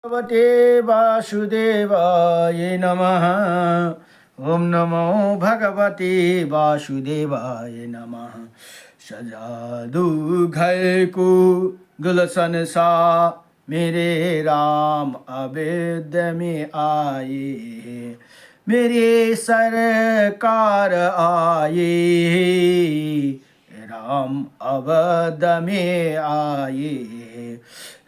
भगवते वासुदेवाय नमः। ओम नमो भगवते वासुदेवाय नमः। सजादू घर को गुलशन सा मेरे राम अवेद्य में आए, मेरे सरकार आए, राम अवध में आए।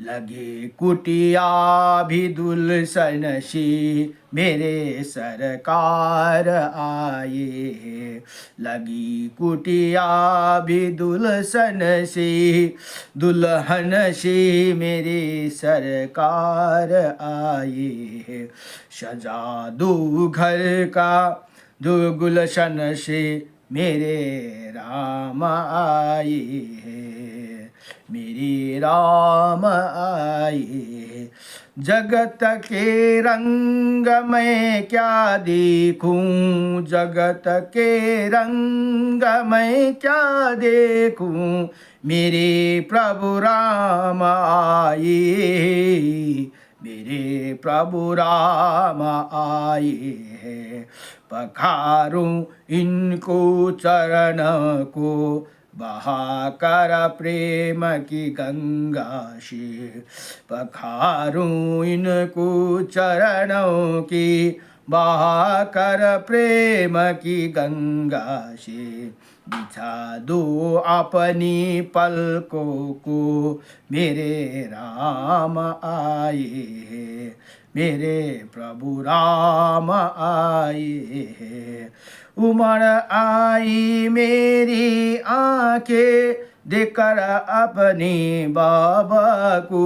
लगे कुटिया भी दुल्हन सी मेरे सरकार आए, लगी कुटिया भी दुल्हन सी, दुल्हन सी मेरे सरकार आए। सजा दो घर का दो गुलशन से मेरे राम आए, मेरे राम आए। जगत के रंग में क्या देखूं, जगत के रंग में क्या देखूं, मेरे प्रभु राम आए, मेरे प्रभु राम आए। पखारूं इनको चरण को बहाकर प्रेम की गंगा से, पखारूं इनको चरणों की बहाकर प्रेम की गंगा से। बिछा दो अपनी पलकों को मेरे राम आए, मेरे प्रभु राम आए। उमड़ आई मेरी आंखें देखकर अपने बाबा को,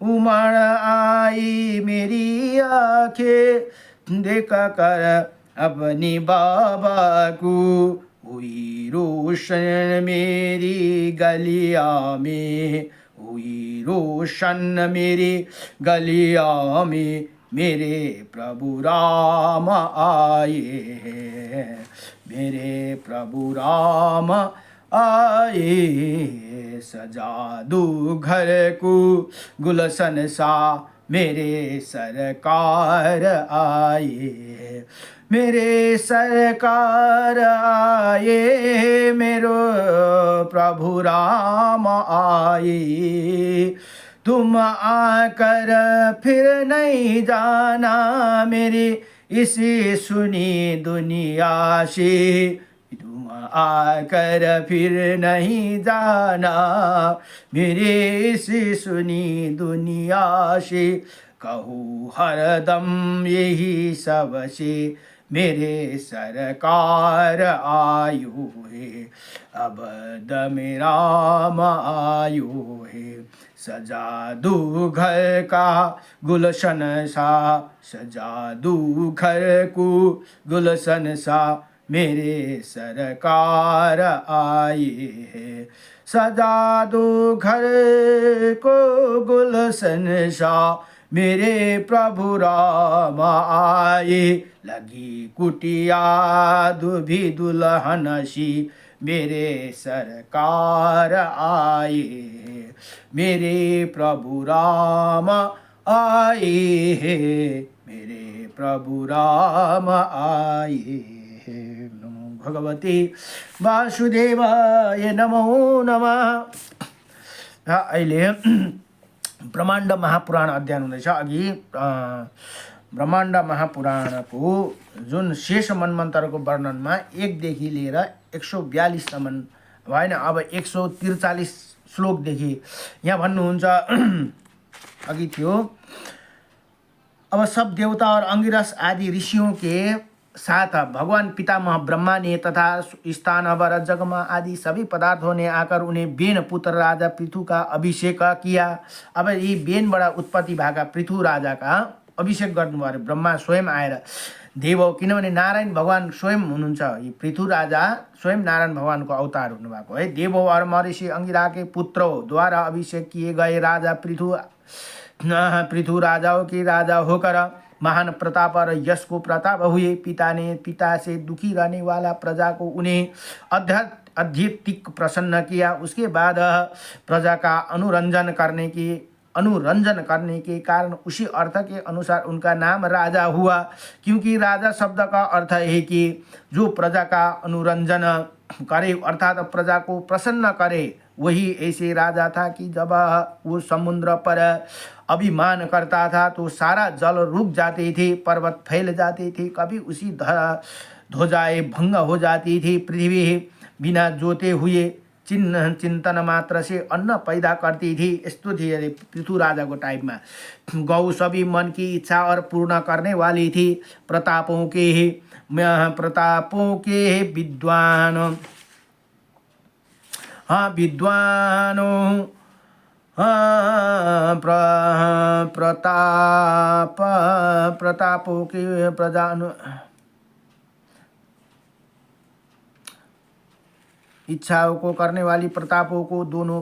उमड़ आई मेरी आंखें देखकर अपनी बाबा को। हुई रोशन मेरी गलिया में, हुई रोशन मेरी गलिया में, मेरे प्रभु राम आए, मेरे प्रभु राम आए। सजा दो घर को गुलशन सा मेरे सरकार आए, मेरे सरकार आए, मेरो प्रभु राम आए। तुम आकर फिर नहीं जाना मेरी इसी सुनी दुनिया से, तुम आकर फिर नहीं जाना मेरे इसी सुनी दुनिया से। कहूँ हरदम यही सबसे मेरे सरकार आयु है, अब दम राम आयु है। सजा दो घर का गुलशन सा, सजा दो घर को गुलशन सा मेरे सरकार आए है। सजा दो घर को गुलशन सा मेरे प्रभु राम आए। लगी कुटिया भी दुल्हन सी मेरे सरकार आए, मेरे प्रभु राम आए, मेरे प्रभु राम आए। नमो भगवते वासुदेवाय नमो नमः। अहिले ब्रह्माण्ड महापुराण अध्ययन हुँदैछ। अघि ब्रह्माण्ड महापुराणको जुन शेष मन्वन्तरको वर्णनमा 1 देखि लिएर 142 सम्म भएन, अब 143 श्लोकदेखि यहाँ भन्नुहुन्छ। अघि थियो, अब सब देवता और अंगिरस आदि ऋषियों के साथ भगवान पितामह ब्रह्मा ने तथा स्थान वर जगमा आदि सभी पदार्थों ने आकर उन्हें बेन पुत्र राजा पृथु का अभिषेक किया। अब यी बेनबाट उत्पत्ति भएका पृथु राजाका अभिषेक गर्नुभयो अरे ब्रह्मा स्वयं आएर। देव, किनभने नारायण भगवान स्वयं हुनुहुन्छ, यी पृथु राजा स्वयं नारायण भगवानको अवतार हुनुभएको है। देव और महर्षि अंगिरा के पुत्रों द्वारा अभिषेक किए गए राजा पृथु राजाओं के राजा होकर महान प्रताप और यश को प्रताप हुए। पिता ने पिता से दुखी रहने वाला प्रजा को उन्हें अत्यधिक प्रसन्न किया। उसके बाद प्रजा का अनुरंजन करने की अनुरंजन करने के कारण उसी अर्थ के अनुसार उनका नाम राजा हुआ। क्योंकि राजा शब्द का अर्थ है कि जो प्रजा का अनुरंजन करे अर्थात प्रजा को प्रसन्न करे, वही ऐसे राजा था कि जब वो समुद्र पर अभिमान करता था तो सारा जल रुक जाते थे, पर्वत फैल जाते थे, कभी उसी ध्वजाएं भंग हो जाती थी। पृथ्वी बिना जोते हुए चिंतन मात्र से अन्न पैदा करती थी। यस्तो थी अरे पृथु राजा को टाइम में। गौ सभी मन की इच्छा और पूर्ण करने वाली थी। प्रतापों के विद्वान, हाँ विद्वानों, हाँ प्रतापों के प्रजा इच्छाओं को करने वाली प्रतापों को दोनों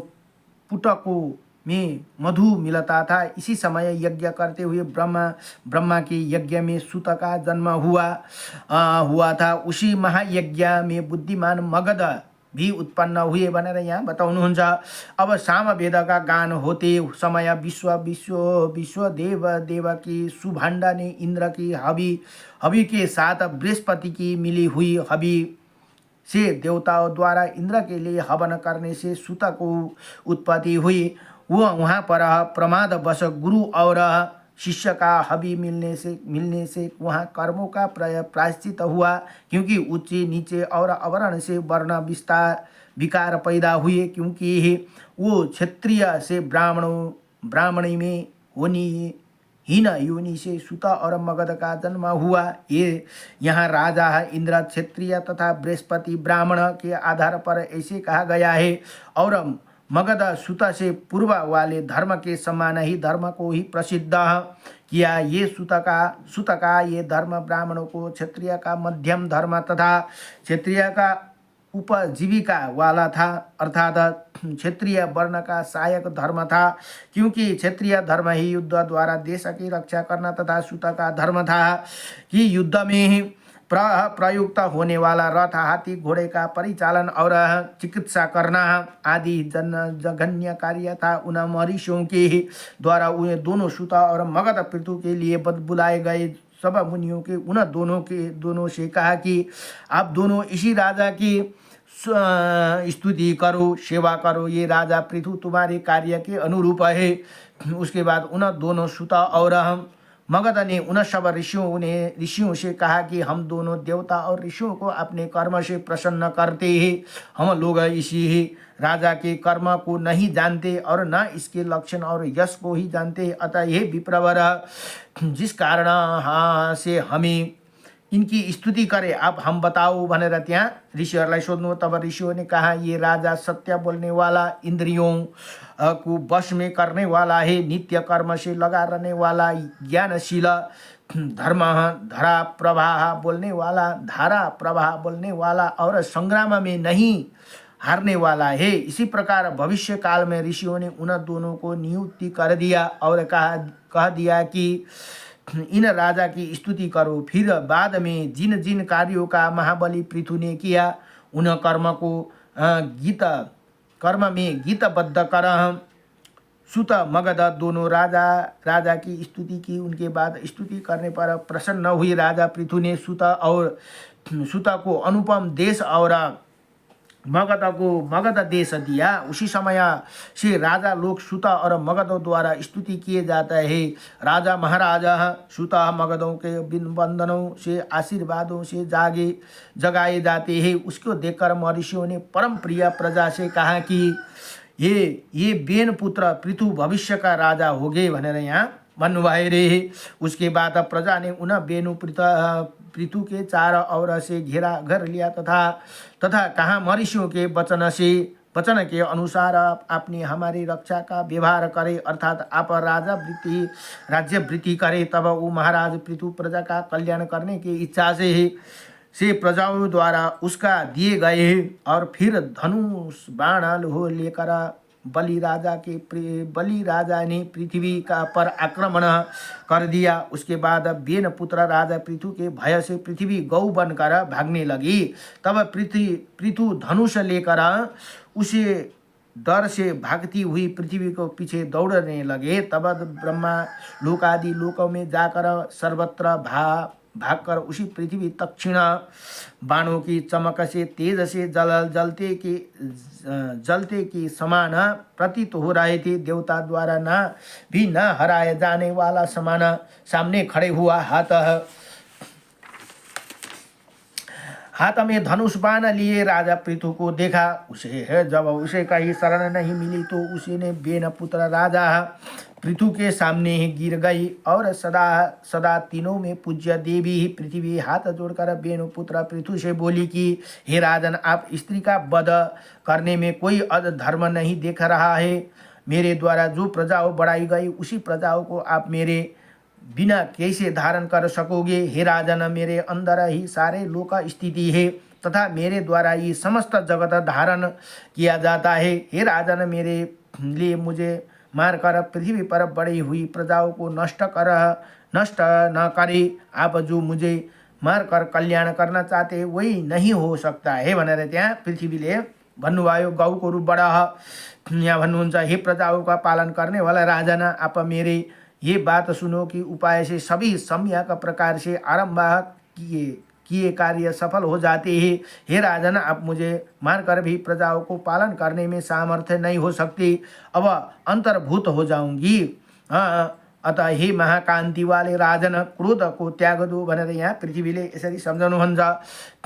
पुटकों में मधु मिलता था। इसी समय यज्ञ करते हुए ब्रह्मा के यज्ञ में सूत का जन्म हुआ था। उसी महायज्ञ में बुद्धिमान मगध भी उत्पन्न हुए भनेर यहाँ बताउनुहुन्छ। अब सामवेद का गान होते समय विश्व देव की सुभाण्डा ने इंद्र की हवि के साथ बृहस्पति की मिली हुई हवि से देवताओं द्वारा इंद्र के लिए हवन करने से सूत को उत्पत्ति हुई। वहाँ पर प्रमादवश गुरु और शिष्य का हवि मिलने से वहाँ कर्मों का प्रायश्चित हुआ। क्योंकि ऊंचे नीचे और अवर्ण से वर्ण विकार पैदा हुए। क्योंकि वो क्षत्रिय से ब्राह्मणी में होनी हीन योनि से सूत और मगध का जन्म हुआ। ये यहाँ राजा है इंद्र क्षत्रिय तथा बृहस्पति ब्राह्मण के आधार पर ऐसे कहा गया है। और मगध सूत से पूर्व वाले धर्म के समान ही धर्म को ही प्रसिद्ध किया। ये सूत का ये धर्म ब्राह्मणों को क्षत्रिय का मध्यम धर्म तथा क्षत्रिय का उपजीविका वाला था, अर्थात क्षेत्रीय वर्ण का सहायक धर्म था। क्योंकि क्षेत्रीय धर्म ही युद्ध द्वारा देश की रक्षा करना तथा सूत का धर्म था कि युद्ध में प्रयुक्त होने वाला रथ, हाथी, घोड़े का परिचालन और चिकित्सा करना आदि जघन्य कार्य था। उन महर्षियों के द्वारा उन्हें दोनों सूत और मगध पृथु के लिए बुलाए गए सब मुनियों के उन दोनों से कहा कि आप दोनों इसी राजा की स्तुति करो, सेवा करो। ये राजा पृथु तुम्हारे कार्य के अनुरूप है। उसके बाद उन दोनों सूत और मगध ने उन सब ऋषियों से कहा कि हम दोनों देवता और ऋषियों को अपने कर्म से प्रसन्न करते हैं। हम लोग इसी राजा के कर्म को नहीं जानते और न इसके लक्षण और यश को ही जानते। अतः ये विप्रवर जिस कारण से हमें इनकी स्तुति करे, अब हम बताओ भनेर त्यहाँ ऋषिहरूलाई सोध्नु। तब ऋषियों ने कहा ये राजा सत्य बोलने वाला, इंद्रियों को वश में करने वाला है, नित्य कर्म से लगा रहने वाला, ज्ञानशील, धारा प्रवाह बोलने वाला और संग्राम में नहीं हारने वाला है। इसी प्रकार भविष्य काल में ऋषियों ने उन दोनों को नियुक्ति कर दिया और कह दिया कि इन राजा की स्तुति करो। फिर बाद में जिन जिन कार्यों का महाबली पृथु ने किया उन कर्म में गीतबद्ध कर सूत मगध दोनों राजा की स्तुति की। उनके बाद स्तुति करने पर प्रसन्न हुई राजा पृथु ने सूत को अनुपम देश और मगध को मगध देश दिया। उसी समय से राजा लोग सूत और मगधों द्वारा स्तुति किए जाता है। राजा महाराजा सूत मगधों के बंधनों से आशीर्वादों से जगाए जाते हैं। उसको देखकर महर्षियों ने परम प्रिय प्रजा से कहा कि ये बेन पुत्र पृथु भविष्य का राजा हो गए भनेर यहाँ भन्नुभए रे। उसके बाद प्रजा ने उन बेनु पृथु के चार और से घेर लिया तथा कहा महर्षियों के वचन के अनुसार आपने हमारी रक्षा का व्यवहार करे, अर्थात आप राज्य वृत्ति करे। तब वो महाराज पृथु प्रजा का कल्याण करने की इच्छा से प्रजाओं द्वारा उसका दिए गए और फिर धनुष बाण लोह लेकर बलि राजा ने पृथ्वी का पर आक्रमण कर दिया। उसके बाद बेन पुत्र राजा पृथु के भय से पृथ्वी गौ बनकर भागने लगी। तब पृथु धनुष लेकर उसे डर से भागती हुई पृथ्वी को पीछे दौड़ने लगे। तब ब्रह्मा लोकादि लोकों में जाकर सर्वत्र भागकर उसी पृथ्वी तक्षिण बाणों की चमक से तेज से जलते की समान प्रतीत हो रहे थे। देवता द्वारा न हराए जाने वाला समान सामने खड़े हुआ हाथ में धनुष बाण लिए राजा पृथु को देखा। उसे है जब उसे कहीं शरण नहीं मिली तो उसने बेन पुत्र राजा पृथु के सामने ही गिर गई और सदा सदा तीनों में पूज्य देवी ही पृथ्वी हाथ जोड़कर बेनु पुत्र पृथु से बोली कि हे राजन, आप स्त्री का वध करने में कोई अधर्म नहीं देख रहा है। मेरे द्वारा जो प्रजाओं बढ़ाई गई उसी प्रजाओं को आप मेरे बिना कैसे धारण कर सकोगे। हे राजन, मेरे अंदर ही सारे लोक स्थिति है तथा मेरे द्वारा ये समस्त जगत धारण किया जाता है। हे राजन, मेरे लिए मुझे मारकर पृथ्वी पर बड़ी हुई प्रजाओं को नष्ट न करे। आप जो मुझे मारकर कल्याण गर्न चाहते वही नहीं हो सकता है भनेर त्यहाँ पृथ्वीले भन्नुभयो। गौको रूपबाट यहाँ भन्नुहुन्छ, हे प्रजाओं का पालन करने वाला राजन, आप मेरे ये बात सुनो कि उपाय से सभी सम्यक प्रकार से आरंभ किए कार्य सफल हो जाते हैं। हे राजन, आप मुझे मारकर भी प्रजाओं को पालन करने में सामर्थ्य नहीं हो सकते। अब अंतर्भूत हो जाऊंगी। अतः हे महाकान्ति वाले राजन, क्रोध को त्याग दो भनेर यहाँ पृथ्वीले यसरी सम्झाउनुहुन्छ।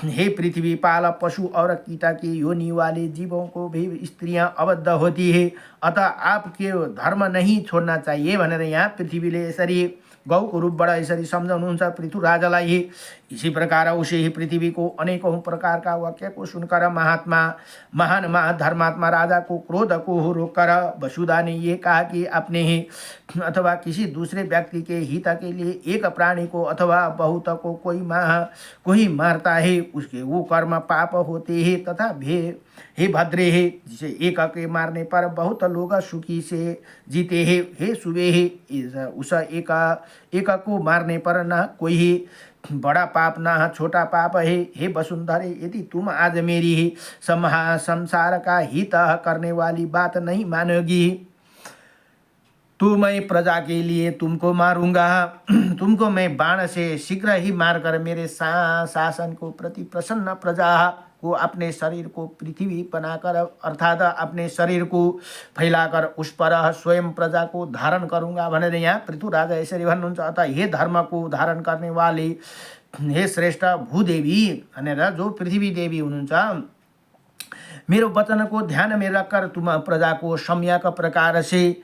हे पृथ्वी, पाल पशु और कीट के योनि वाले जीवों को भी स्त्रियां अबद्ध होती है, अतः आपके धर्म नहीं छोड़ना चाहिए भनेर यहाँ पृथ्वीले यसरी गौको रूपबाट यसरी सम्झाउनुहुन्छ पृथु राजालाई। इसी प्रकार उसे ही पृथ्वी को अनेकों प्रकार का वाक्य को सुनकर महान धर्मात्मा राजा को क्रोध को रोककर वसुधा ने ये कहा कि अपने ही अथवा किसी दूसरे व्यक्ति के हित के लिए एक प्राणी को अथवा बहुत को कोई मारता है, उसके वो कर्म पाप होते हैं तथा हे भद्रे है, जिसे एक के मारने पर बहुत लोग सुखी से जीते हैं। हे सुबे है, उस एक को मारने पर न कोई बड़ा पाप न छोटा पाप है। हे वसुंधरे, यदि तुम आज मेरी ही संसार का हित करने वाली बात नहीं मानोगी तो मैं प्रजा के लिए तुमको मारूंगा। तुमको मैं बाण से शीघ्र ही मारकर मेरे शासन को प्रति प्रसन्न प्रजा को अपने शरीर को पृथ्वी बनाकर अर्थात अपने शरीर को फैलाकर उस पर स्वयं प्रजा को धारण करूंगा भनेर यहाँ पृथु राजा यसरी भन्नुहुन्छ। अतः हे धर्म को धारण करने वाले हे श्रेष्ठ भूदेवी भनेर जो पृथ्वी देवी हुनुहुन्छ, मेरो वचन को ध्यान में रखकर तुम प्रजा को सम्यक प्रकार से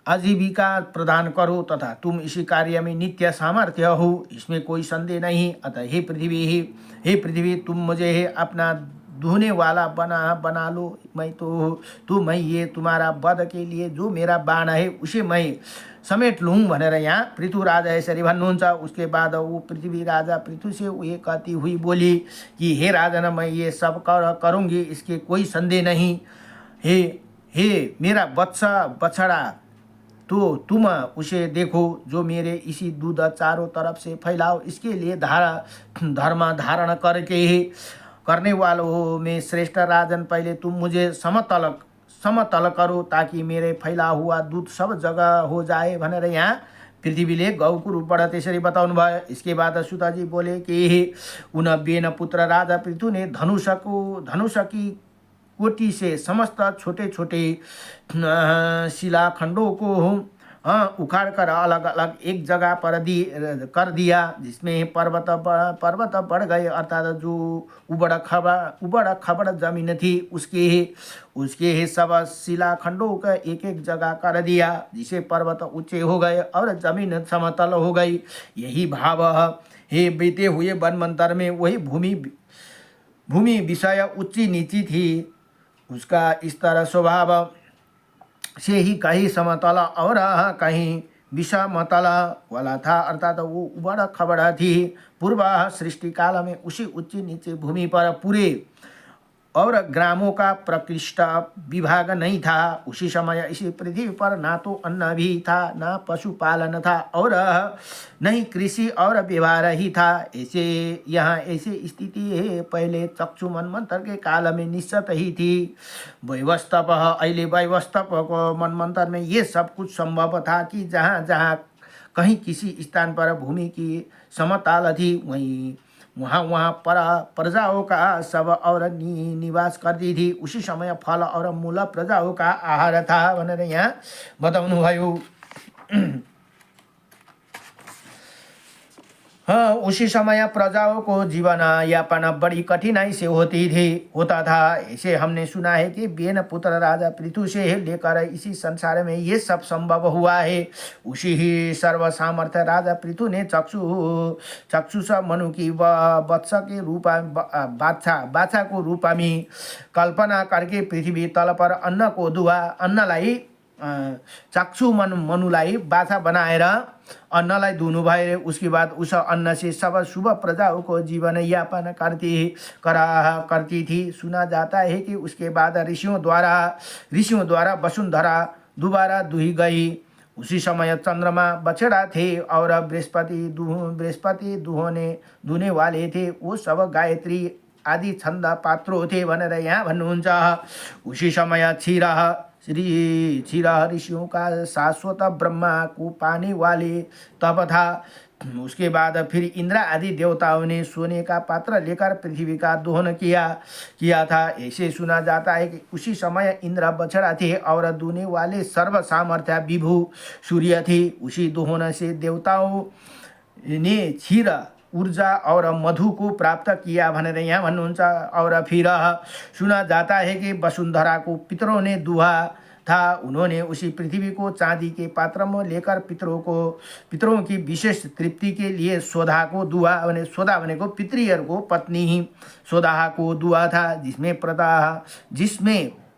आजीविका प्रदान करो तथा तुम इसी कार्य में नित्य सामर्थ्य हो, इसमें कोई संदेह नहीं। अतः हे पृथ्वी, तुम मुझे अपना धोने वाला बना लो। मैं ये तुम्हारा वध के लिए जो मेरा बाण है उसे मैं समेट लूँ भनेर यहाँ पृथु राजा यसरी भन्नुहुन्छ। उसके बाद वो पृथ्वी राजा पृथु से ये कहती हुई बोली कि हे राजन, मैं ये सब करूँगी, इसके कोई संदेह नहीं। हे मेरा बछड़ा, तो तुम उसे देखो जो मेरे इसी दूध चारों तरफ से फैलाओ, इसके लिए धर्म धारण करने वालों में श्रेष्ठ राजन, पहले तुम मुझे समतल करो ताकि मेरे फैला हुआ दूध सब जगह हो जाए भनेर यहाँ पृथ्वीले गौको रूपबाट त्यसरी बताउनु भयो। इसके बाद सुताजी बोले कि उन बेन पुत्र राजा पृथु ने धनुष की कोटि से समस्त छोटे छोटे शिलाखंडों को उखाड़ कर अलग अलग एक जगह पर कर दिया, जिसमें पर्वत बढ़ गए अर्थात जो उबड़ खबड़ जमीन थी उसके सब शिलाखंडों का एक एक जगह कर दिया, जिसे पर्वत ऊंचे हो गए और जमीन समतल हो गई। यही भाव हे बीते हुए वनमंतर में वही भूमि विषय ऊंची नीची थी, उसका इस तरह स्वभाव से ही कहीं समतल और कहीं विषमतल वाला था, अर्थात वो उबड़ खबड़ थी। पूर्व सृष्टि काल में उसी उच्च नीचे भूमि पर पूरे और ग्रामों का प्रकृष्ट विभाग नहीं था। उसी समय इसी पृथ्वी पर ना तो अन्न भी था, ना पशुपालन था, और नहीं कृषि और व्यवहार ही था। ऐसे यहाँ ऐसी स्थिति है पहले चक्षु मनमंत्र के काल में निश्चित ही थी। वैवस्तव अहिले वैवस्तवको मनमंत्र में ये सब कुछ संभव था कि जहाँ जहाँ कहीं किसी स्थान पर भूमि की समतल थी वहीं वहाँ वहाँ प्रजाओं का सब और निवास करती थी। उसी समय फल और मूल प्रजाओं का आहार था भनेर यहाँ बताउनुभयो। हाँ, उसी समय प्रजाओं को जीवन यापन बड़ी कठिनाई से होता था। इसे हमने सुना है कि बेन पुत्र राजा पृथु से लेकर इसी संसार में ये सब संभव हुआ है। उसी ही सर्व सामर्थ्य राजा पृथु ने चक्षुष मनु की वत्स के रूप बाछा को रूप में कल्पना करके पृथ्वी तल पर अन्नलाई चक्षु मनुलाई बाछा बनाएर अन्नलाई दुनु भए। उसके बाद उस अन्न से सब शुभ प्रजाओं को जीवन यापन करती थी। सुना जाता है कि उसके बाद ऋषियों द्वारा वसुंधरा दोबारा दुही गई। उसी समय चंद्रमा बछड़ा थे और बृहस्पति दुहने वाले थे। वो सब गायत्री आदि छंद पात्रों थे भनेर यहाँ भन्नुहुन्छ। उसी समय क्षीरा ऋषियों का शाश्वत ब्रह्मा को पाने वाले तप था। उसके बाद फिर इंद्र आदि देवताओं ने सोने का पात्र लेकर पृथ्वी का दोहन किया था। ऐसे सुना जाता है कि उसी समय इंद्र बछड़ा थे और दुहने वाले सर्व सामर्थ्य विभु सूर्य थे। उसी दोहन से देवताओं ने क्षीर ऊर्जा और मधु को प्राप्त किया भनेर यहाँ भन्नुहुन्छ। और फिर सुना जाता है कि वसुंधरा को पितरों ने दुहा था। उन्होंने उसी पृथ्वी को चांदी के पात्र में लेकर पितरों की विशेष तृप्ति के लिए सोधा को दुआ सोधा भनेको पितृहरूको पत्नी ही सोधा को दुआ था, जिसमें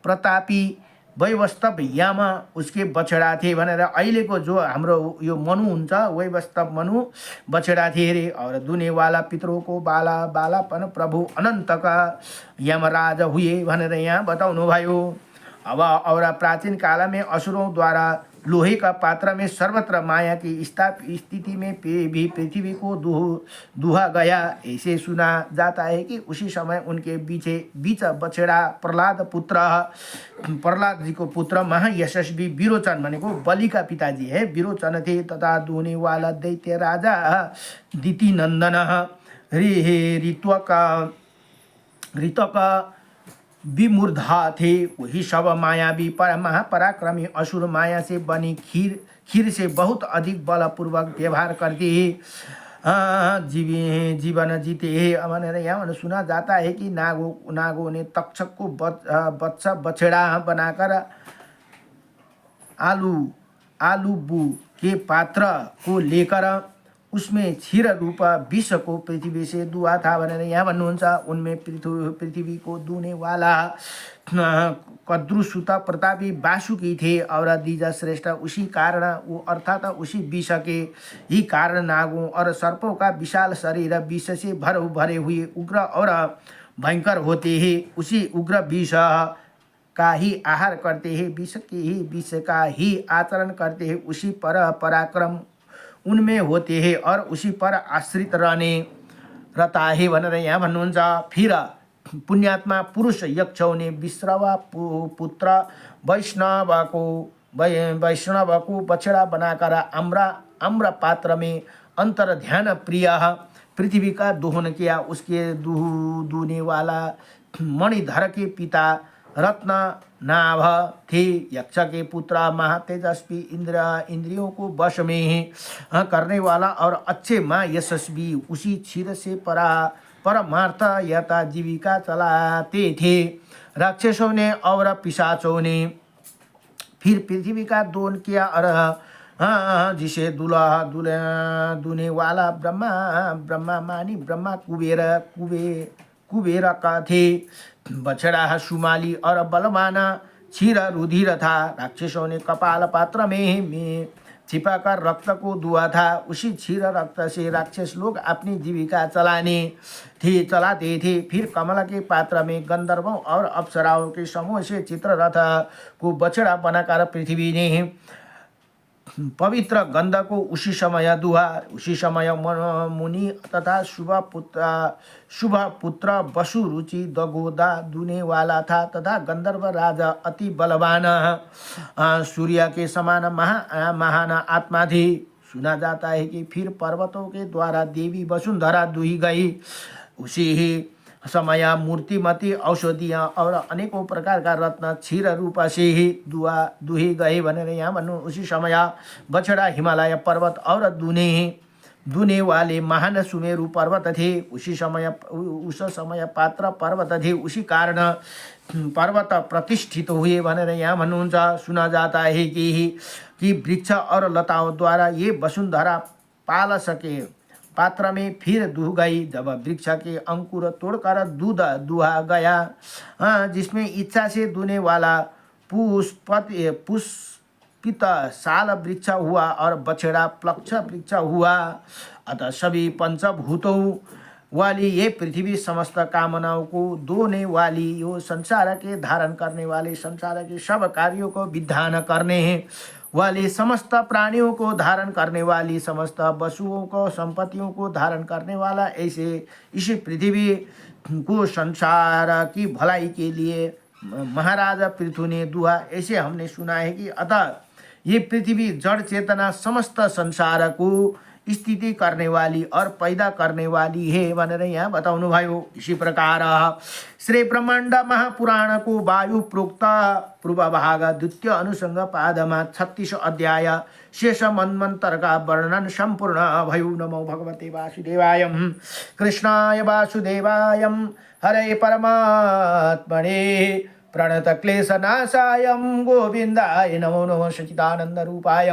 प्रतापी वैवस्तव यामा उसके बछड़ा थे भनेर अहिलेको जो हाम्रो यो मनु हुन्छ वैवस्तव मनु बछड़ा थे अरे। और दुनेवाला पितरों को बालापन प्रभु अनंत का यमराज हुए भनेर यहाँ बताउनु भयो। अब और प्राचीन काल में असुरों द्वारा लोहे का पात्र में सर्वत्र माया की स्थिति में भी पृथ्वी को दुहा गया। ऐसे सुना जाता है कि उसी समय उनके बीच बछड़ा प्रहलाद जी को पुत्र महायशस्वी विरोचन भनेको बलि का पिताजी है विरोचन थे, तथा दुहने वाला दैत्य राजा दितिनंदन ऋतक विमूर्धा थे। वही सब मायावी महापराक्रमी असुर माया से बनी खीर से बहुत अधिक बलपूर्वक व्यवहार करते हैं, जीवन जीते हैं भनेर यहाँ सुना जाता है कि नागों ने तक्षक को बछड़ा बनाकर आलूबू के पात्र को लेकर उसमें क्षीर रूप विष को पृथ्वी से दुआ था भनेर यहाँ भन्नुहुन्छ। उनमें पृथ्वी को दुहने वाला कद्रुसुत प्रतापी वासुकी थे और द्विज श्रेष्ठ उसी कारण वो अर्थात उसी विष के ही कारण नागों और सर्पों का विशाल शरीर विष से भरे हुए उग्र और भयंकर होते हैं। उसी उग्र विष का ही आहार करते हैं, विष का ही आचरण करते हैं। उसी पर पराक्रम उनमें होते हैं और उसी पर आश्रित रहता है भनेर यहाँ भन्नुहुन्छ। फिर पुण्यात्मा पुरुष यक्षों ने विश्रव पुत्र वैष्णव को बछड़ा बनाकर आम्र पात्र में अंतर ध्यान प्रिय पृथ्वी का दोहन किया। उसके दुहने वाला मणिधर के पिता रत्ननाभ थे। यक्ष के पुत्र महातेजस्वी इंद्रियों को वश में करने वाला और अच्छे माँ यशस्वी उसी क्षीर से परमार्थ यथा जीविका चलाते थे। राक्षसों ने और पिशाचों ने फिर पृथ्वी का दोहन किया और जिसे दुने वाला ब्रह्मा मानी ब्रह्मा कुबेर का थे। बछड़ा सुमाली और बलवान क्षीर रुधिर था। राक्षसों ने कपाल पात्र में छिपाकर रक्त को दुआ था। उसी क्षीर रक्त से राक्षस लोग अपनी जीविका चलाते थे। फिर कमल के पात्र में गंधर्वों और अप्सराओं के समूह से चित्ररथ को बछड़ा बनाकर पृथ्वी ने पवित्र गंध को उसी समय दुआ। उसी समय मुनि तथा शुभ पुत्र वसु रुचि दगोदा दुने वाला था तथा गंधर्व राजा अति बलवान सूर्य के समान महान आत्मा थी। सुना जाता है कि फिर पर्वतों के द्वारा देवी वसुंधरा दुही गई। उसी ही समय मूर्तिमती औषधियाँ और अनेकों प्रकार का रत्न क्षीर रूप से ही दुही गए भनेर यहाँ भन्नु। उसी समय बछड़ा हिमालय पर्वत और दुने वाले महान सुमेरु पर्वत थे। उस समय पात्र पर्वत थे। उसी कारण पर्वत प्रतिष्ठित हुए भनेर यहाँ भन्नुहुन्छ। सुना जाता है कि वृक्ष और लताओं द्वारा ये वसुंधरा पाल सके। पात्र में फिर दूह गई। जब वृक्ष के अंकुर तोड़कर दूध दुहा गया जिसमें इच्छा से दुने वाला पुष्पित साल वृक्ष हुआ और बछड़ा प्लक्ष वृक्ष हुआ। अतः सभी पंचभूतों वाली ये पृथ्वी समस्त कामनाओं को दोने वाली, यो संसार के धारण करने वाले, संसार के सब कार्यों को विधान करने वाली, समस्त प्राणियों को धारण करने वाली, समस्त वसुओं को संपत्तियों को धारण करने वाला, ऐसे इसी पृथ्वी को संसार की भलाई के लिए महाराजा पृथु ने दुआ। ऐसे हमने सुना है कि अतः ये पृथ्वी जड़ चेतना समस्त संसार को स्थिति करने वाली और पैदा करने वाली है भनेर यहाँ बताउनु भयो। इसी प्रकार श्री ब्रह्माण्ड महापुराण को वायु प्रोक्त पूर्व भाग द्वितीय अनुसंग पादमा 36 अध्याय शेष मन्वंतर का वर्णन संपूर्ण भयो। नमो भगवते वासुदेवाय कृष्णाय वासुदेवाय हरे परमात्मने प्रणत क्लेशनाशाय गोविंदाय नमो नमः सच्चिदानंद रूपाय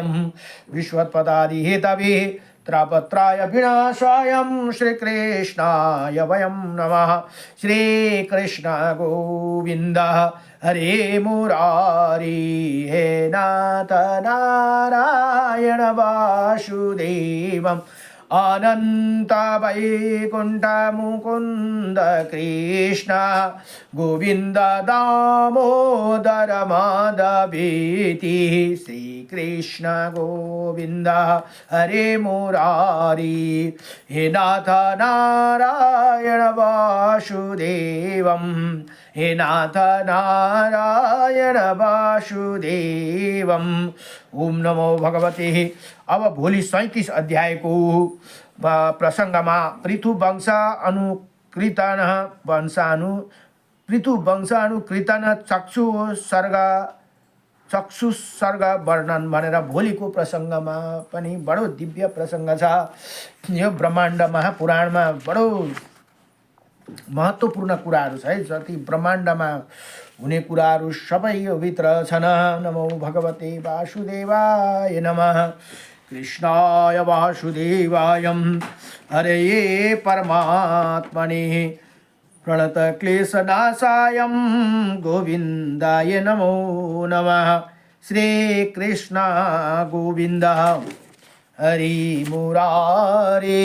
विश्वत्पदादि हेतवे त्रापत्राय विनाशाय श्रीकृष्णाय वयं नमः। श्रीकृष्ण गोविंद हरे मुरारी हे नाथ नारायण वासुदेवम् अनंत वैकुंठ मुकुंद कृष्ण गोविंद दामोदर माधवेति। श्री कृष्ण गोविंद हरे मुरारी हे नाथ नारायण वासुदेवम हे नाथ नारायण वासुदेवम। ओम नमो भगवते। अब भोलि 37 अध्याय को प्रसंगमा पृथु वंशानुकृतन चक्षु सर्ग वर्णन भनेर भोलिको प्रसंगमा पनि बडो दिव्य प्रसंग छ। यो ब्रह्माण्ड महापुराणमा बडो महत्त्वपूर्ण कुराहरू छ है। जति ब्रह्माण्डमा हुने कुराहरू सबै यो भित्र छन्। नमो भगवते वासुदेवाय नमः। कृष्णाय वासुदेवाय हरये परमात्मने प्रणत क्लेशनाशाय गोविंदाय नमो नमः। श्री कृष्ण गोविंद हरि मुरारे।